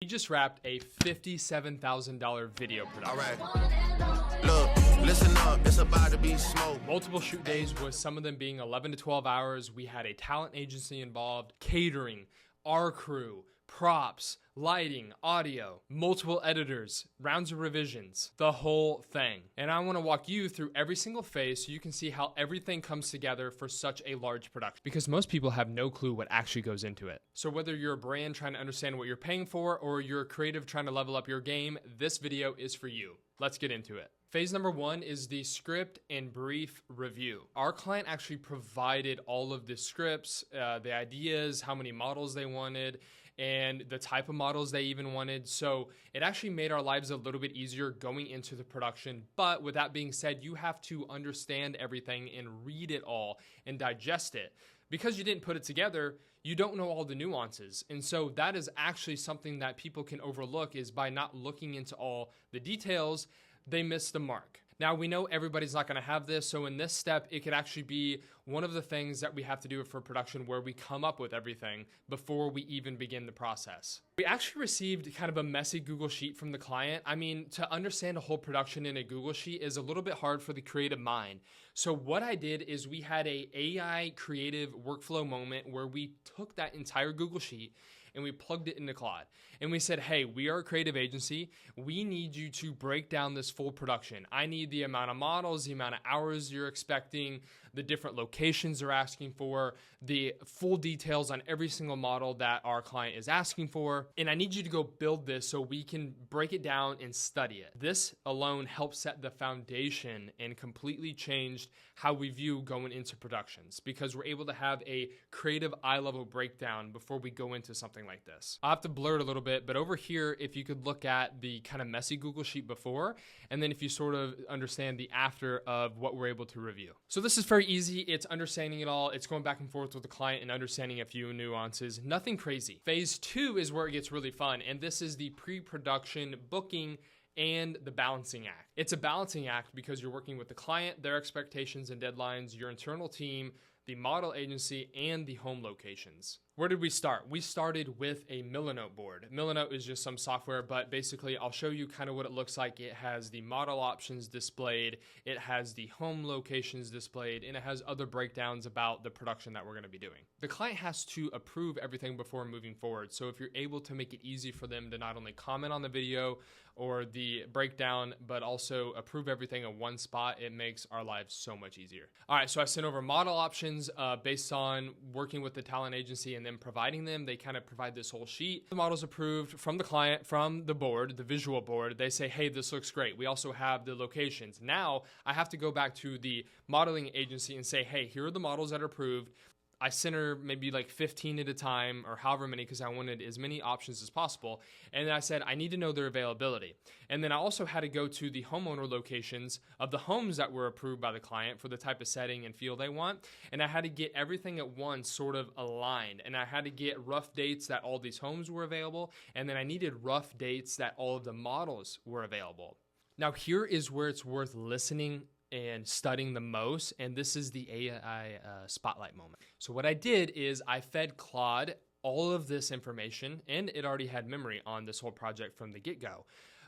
just wrapped a $57,000 video production. All right. Look, listen up, it's about to be smoke. Multiple shoot days, with some of them being 11 to 12 hours. We had a talent agency involved, catering, our crew, props, lighting, audio, multiple editors, rounds of revisions, the whole thing. And I want to walk you through every single phase so you can see how everything comes together for such a large production, because most people have no clue what actually goes into it. So whether you're a brand trying to understand what you're paying for, or you're a creative trying to level up your game, this video is for you. Let's get into it. Phase number one is the script and brief review. Our client actually provided all of the scripts, the ideas, how many models they wanted, and the type of models they even wanted. So it actually made our lives a little bit easier going into the production. But with that being said, you have to understand everything and read it all and digest it. Because you didn't put it together, you don't know all the nuances. And so that is actually something that people can overlook, is by not looking into all the details, they miss the mark. Now, we know everybody's not going to have this, so in this step, it could actually be one of the things that we have to do for production, where we come up with everything before we even begin the process. We actually received kind of a messy Google Sheet from the client. I mean, to understand a whole production in a Google Sheet is a little bit hard for the creative mind. So what I did is we had a AI creative workflow moment where we took that entire Google Sheet and we plugged it into Claude. And we said, hey, we are a creative agency. We need you to break down this full production. I need the amount of models, the amount of hours you're expecting, the different locations they're asking for, the full details on every single model that our client is asking for. And I need you to go build this so we can break it down and study it. This alone helped set the foundation and completely changed how we view going into productions, because we're able to have a creative eye-level breakdown before we go into something like this. I'll have to blur it a little bit, but over here, if you could look at the kind of messy Google Sheet before, and then if you sort of understand the after of what we're able to review. So this is very easy. It's understanding it all. It's going back and forth with the client and understanding a few nuances. Nothing crazy. Phase two is where it gets really fun, and this is the pre-production booking and the balancing act. It's a balancing act because you're working with the client, their expectations and deadlines, your internal team, the model agency, and the home locations. Where did we start? We started with a Milanote board. Milanote is just some software, but basically I'll show you kind of what it looks like. It has the model options displayed, it has the home locations displayed, and it has other breakdowns about the production that we're gonna be doing. The client has to approve everything before moving forward. So if you're able to make it easy for them to not only comment on the video or the breakdown, but also approve everything in one spot, it makes our lives so much easier. All right, so I sent over model options based on working with the talent agency and then providing them. They kind of provide this whole sheet. The model's approved from the client, from the board, the visual board. They say, hey, this looks great. We also have the locations. Now I have to go back to the modeling agency and say, hey, here are the models that are approved. I sent her maybe like 15 at a time, or however many, because I wanted as many options as possible. And then I said, I need to know their availability. And then I also had to go to the homeowner locations of the homes that were approved by the client for the type of setting and feel they want. And I had to get everything at once sort of aligned. And I had to get rough dates that all these homes were available. And then I needed rough dates that all of the models were available. Now here is where it's worth listening and studying the most, and this is the AI spotlight moment. So what I did is I fed Claude all of this information, and it already had memory on this whole project from the get-go.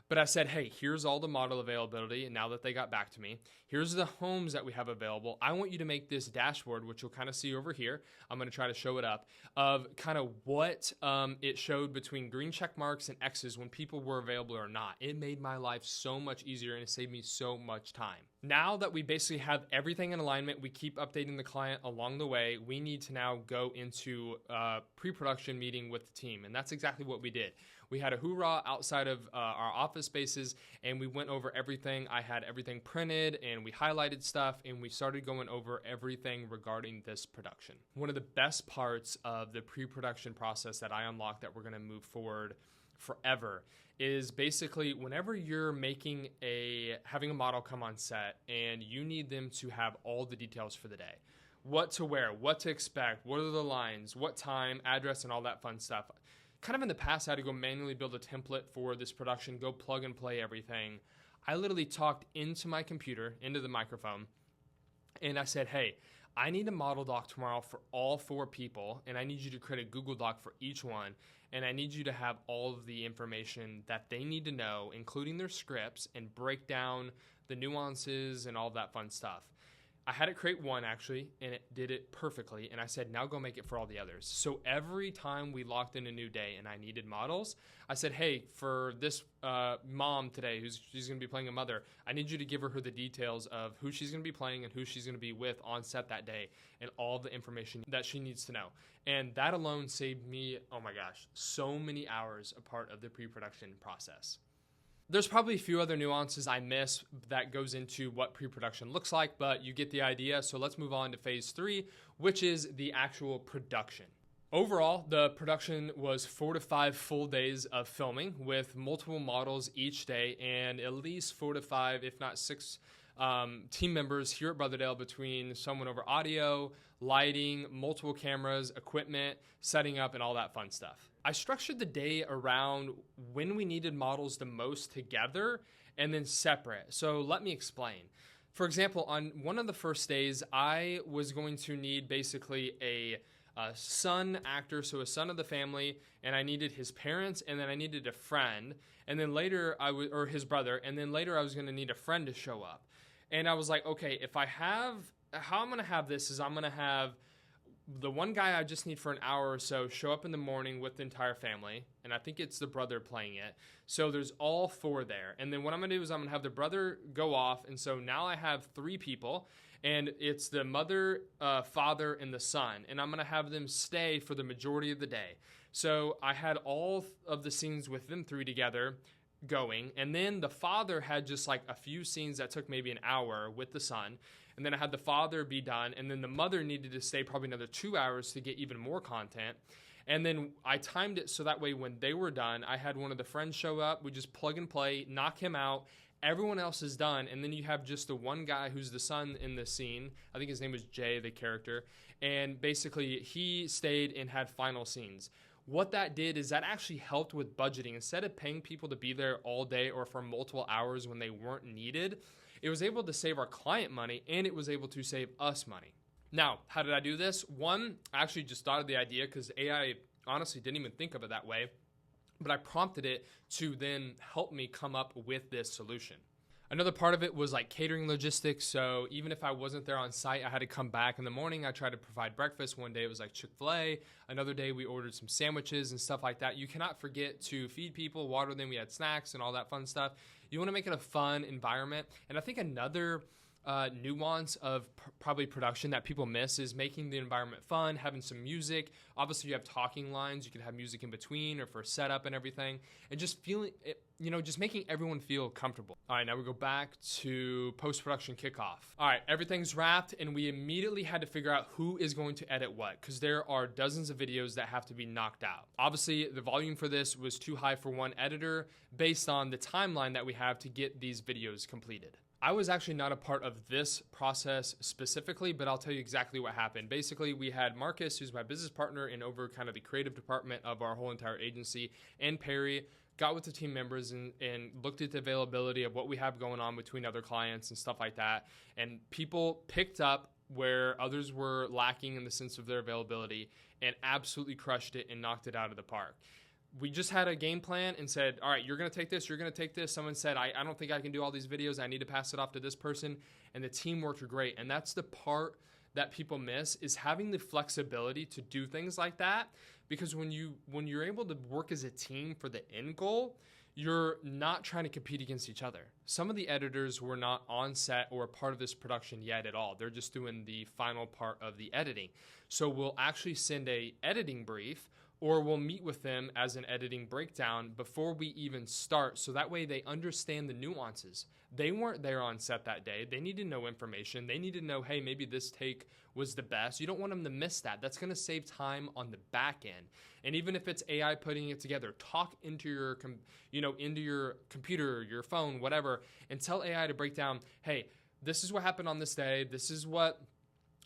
But I said, hey, here's all the model availability, and now that they got back to me, here's the homes that we have available. I want you to make this dashboard, which you'll kind of see over here. I'm going to try to show it up, of kind of what it showed between green check marks and X's when people were available or not. It made my life so much easier, and it saved me so much time. Now that we basically have everything in alignment, we keep updating the client along the way. We need to now go into a pre-production meeting with the team, and that's exactly what we did. We had a hoorah outside of our office spaces, and we went over everything. I had everything printed, and we highlighted stuff, and we started going over everything regarding this production. One of the best parts of the pre-production process that I unlocked that we're gonna move forward forever is basically whenever you're having a model come on set and you need them to have all the details for the day. What to wear, what to expect, what are the lines, what time, address, and all that fun stuff. Kind of in the past, I had to go manually build a template for this production, go plug and play everything. I literally talked into my computer, into the microphone, and I said, hey, I need a model doc tomorrow for all 4 people, and I need you to create a Google Doc for each one. and I need you to have all of the information that they need to know, including their scripts, and break down the nuances and all of that fun stuff. I had it create one actually, and it did it perfectly. And I said, now go make it for all the others. So every time we locked in a new day and I needed models, I said, hey, for this mom today, she's going to be playing a mother, I need you to give her the details of who she's going to be playing and who she's going to be with on set that day and all the information that she needs to know. And that alone saved me, oh my gosh, so many hours a part of the pre-production process. There's probably a few other nuances I miss that goes into what pre-production looks like, but you get the idea. So let's move on to phase 3, which is the actual production. Overall, the production was 4 to 5 full days of filming with multiple models each day and at least 4 to 5, if not 6 team members here at Brotherdale, between someone over audio, lighting, multiple cameras, equipment, setting up, and all that fun stuff. I structured the day around when we needed models the most together and then separate. So let me explain. For example, on one of the first days, I was going to need basically a son actor, so a son of the family, and I needed his parents, and then I needed a friend, and then later or his brother, and then later I was going to need a friend to show up. And I was like, okay, how I'm going to have this is I'm going to have the one guy I just need for an hour or so show up in the morning with the entire family, and I think it's the brother playing it. So there's all 4 there. And then what I'm going to do is I'm going to have the brother go off, and so now I have 3 people, and it's the mother, father, and the son, and I'm going to have them stay for the majority of the day. So I had all of the scenes with them 3 together going, and then the father had just like a few scenes that took maybe an hour with the son, and then I had the father be done, and then the mother needed to stay probably another 2 hours to get even more content. And then I timed it so that way when they were done, I had one of the friends show up, we just plug and play, knock him out, everyone else is done, and then you have just the one guy who's the son in the scene. I think his name was Jay, the character, and basically he stayed and had final scenes. What that did is that actually helped with budgeting. Instead of paying people to be there all day or for multiple hours when they weren't needed, it was able to save our client money, and it was able to save us money. Now, how did I do this? One, I actually just thought of the idea because AI honestly didn't even think of it that way, but I prompted it to then help me come up with this solution. Another part of it was like catering logistics. So even if I wasn't there on site, I had to come back in the morning. I tried to provide breakfast. One day it was like Chick-fil-A. Another day we ordered some sandwiches and stuff like that. You cannot forget to feed people, water them. We had snacks and all that fun stuff. You want to make it a fun environment. And I think another nuance of probably production that people miss is making the environment fun, having some music. Obviously you have talking lines, you can have music in between or for setup and everything, and just feeling it, just making everyone feel comfortable. All right, now we go back to post-production kickoff. All right, everything's wrapped, and we immediately had to figure out who is going to edit what, because there are dozens of videos that have to be knocked out. Obviously the volume for this was too high for one editor based on the timeline that we have to get these videos completed. I was actually not a part of this process specifically, but I'll tell you exactly what happened. Basically, we had Marcus, who's my business partner and over kind of the creative department of our whole entire agency, and Perry got with the team members and looked at the availability of what we have going on between other clients and stuff like that. And people picked up where others were lacking in the sense of their availability and absolutely crushed it and knocked it out of the park. We just had a game plan and said, all right, you're going to take this, you're going to take this. Someone said, I don't think I can do all these videos. I need to pass it off to this person. And the team worked great. And that's the part that people miss, is having the flexibility to do things like that. Because when you're able to work as a team for the end goal, you're not trying to compete against each other. Some of the editors were not on set or part of this production yet at all. They're just doing the final part of the editing. So we'll actually send a editing brief, or we'll meet with them as an editing breakdown before we even start, so that way they understand the nuances. They weren't there on set that day. They need to know information. They need to know, hey, maybe this take was the best. You don't want them to miss that. That's going to save time on the back end. And even if it's AI putting it together, talk into your computer, your phone, whatever, and tell AI to break down, hey, this is what happened on this day. This is what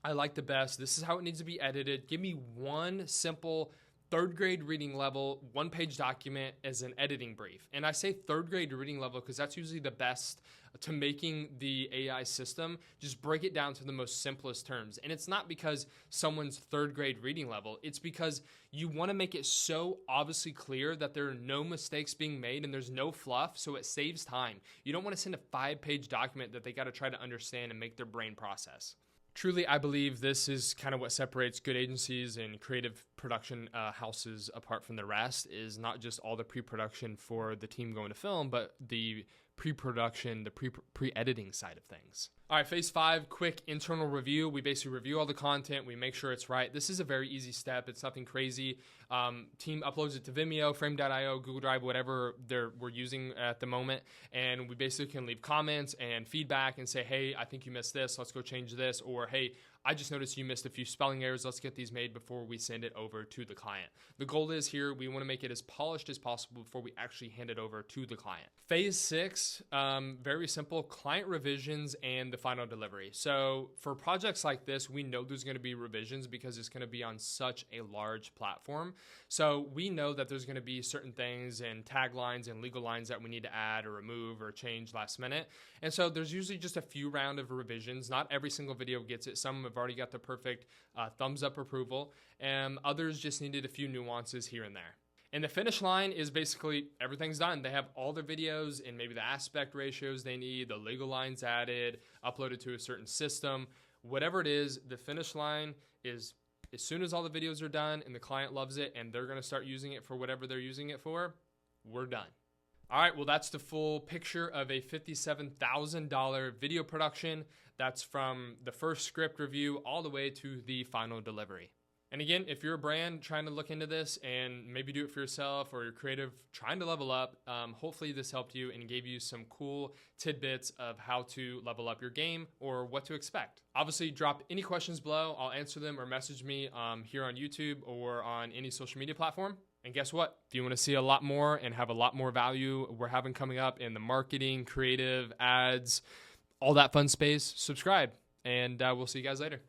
I like the best. This is how it needs to be edited. Give me one simple third grade reading level, 1-page document as an editing brief. And I say third grade reading level because that's usually the best to making the AI system just break it down to the most simplest terms. And it's not because someone's third grade reading level, it's because you want to make it so obviously clear that there are no mistakes being made and there's no fluff, so it saves time. You don't want to send a 5-page document that they got to try to understand and make their brain process. Truly, I believe this is kind of what separates good agencies and creative production houses apart from the rest, is not just all the pre-production for the team going to film, but the pre-production, the pre-editing side of things. All right, phase 5, quick internal review. We basically review all the content. We make sure it's right. This is a very easy step. It's nothing crazy. Team uploads it to Vimeo, Frame.io, Google Drive, whatever we're using at the moment. And we basically can leave comments and feedback and say, hey, I think you missed this. Let's go change this. Or, hey, I just noticed you missed a few spelling errors. Let's get these made before we send it over to the client. The goal is here, we want to make it as polished as possible before we actually hand it over to the client. Phase 6, very simple, client revisions and the final delivery. So for projects like this, we know there's going to be revisions because it's going to be on such a large platform. So we know that there's going to be certain things and taglines and legal lines that we need to add or remove or change last minute. And so there's usually just a few rounds of revisions. Not every single video gets it. Some have already got the perfect thumbs up approval, and others just needed a few nuances here and there. And the finish line is basically everything's done. They have all their videos and maybe the aspect ratios they need, the legal lines added, uploaded to a certain system. Whatever it is, the finish line is as soon as all the videos are done and the client loves it and they're going to start using it for whatever they're using it for, we're done. All right, well, that's the full picture of a $57,000 video production. That's from the first script review all the way to the final delivery. And again, if you're a brand trying to look into this and maybe do it for yourself, or you're creative trying to level up, hopefully this helped you and gave you some cool tidbits of how to level up your game or what to expect. Obviously, drop any questions below. I'll answer them, or message me here on YouTube or on any social media platform. And guess what? If you want to see a lot more and have a lot more value we're having coming up in the marketing, creative, ads, all that fun space, subscribe. And we'll see you guys later.